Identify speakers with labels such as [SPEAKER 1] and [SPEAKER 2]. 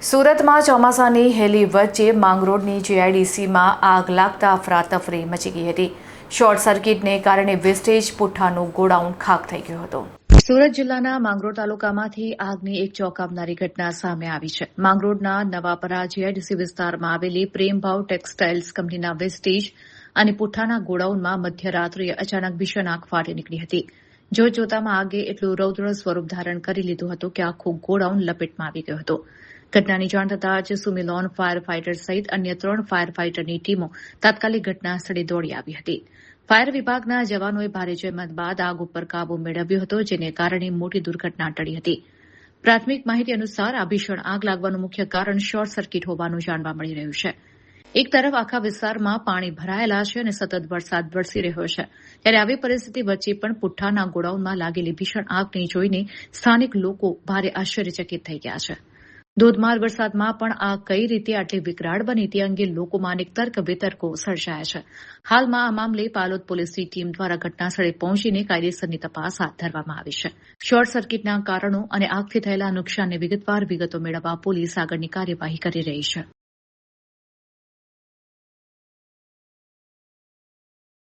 [SPEAKER 1] સુરતમાં ચોમાસાની હેલી વચ્ચે માંગરોળની જીઆઈડીસીમાં આગ લાગતા અફરાતફરી મચી ગઈ હતી. શોર્ટ સર્કિટને કારણે વેસ્ટેજ પુઠ્ઠાનું ગોડાઉન ખાખ થઈ ગયું હતું. સુરત જિલ્લાના માંગરોળ તાલુકામાંથી આગની એક ચોંકાવનારી ઘટના સામે આવી છે. માંગરોળના નવાપરા જીઆઈડીસી વિસ્તારમાં આવેલી પ્રેમભાવ ટેક્સટાઇલ્સ કંપનીના વેસ્ટેજ અને પુઠ્ઠાના ગોડાઉનમાં મધ્યરાત્રિએ અચાનક ભીષણ આગ ફાટી નીકળી હતી. જોતજોતામાં આગે એટલું રૌદ્ર સ્વરૂપ ધારણ કરી લીધું હતું કે આખું ગોડાઉન લપેટમાં આવી ગયું હતું. ઘટનાની જાણ થતાં જ સુમિલોન ફાયર ફાઇટર સહિત અન્ય 3 ફાયર ફાઇટરની ટીમો તાત્કાલિક ઘટના સ્થળે દોડી આવી હતી. ફાયર વિભાગના જવાનોએ ભારે જહેમત બાદ આગ ઉપર કાબુ મેળવ્યો હતો, જેને કારણે મોટી દુર્ઘટના ટળી હતી. પ્રાથમિક માહિતી અનુસાર આ ભીષણ આગ લાગવાનું મુખ્ય કારણ શોર્ટ સર્કિટ હોવાનું જાણવા મળી રહ્યું છે. એક તરફ આખા વિસ્તારમાં પાણી ભરાયેલા છે અને સતત વરસાદ વરસી રહ્યો છે, ત્યારે આવી પરિસ્થિતિ વચ્ચે પણ પુઠ્ઠાના ગોડાઉનમાં લાગેલી ભીષણ આગને જોઈને સ્થાનિક લોકો ભારે આશ્ચર્યચકિત થઈ ગયા છે. ધોધમાર વરસાદમાં પણ આગ કઈ રીતે આટલી વિકરાળ બની તે અંગે લોકોમાં અનેક તર્ક વિતર્કો સર્જાયા છે. હાલમાં આ મામલે પાલોદ પોલીસની ટીમ દ્વારા ઘટનાસ્થળે પહોંચીને કાયદેસરની તપાસ હાથ ધરવામાં આવી છે. શોર્ટ સર્કિટના કારણો અને આગથી થયેલા નુકસાનની વિગતવાર વિગતો મેળવવા પોલીસ આગળની કાર્યવાહી કરી રહી છે.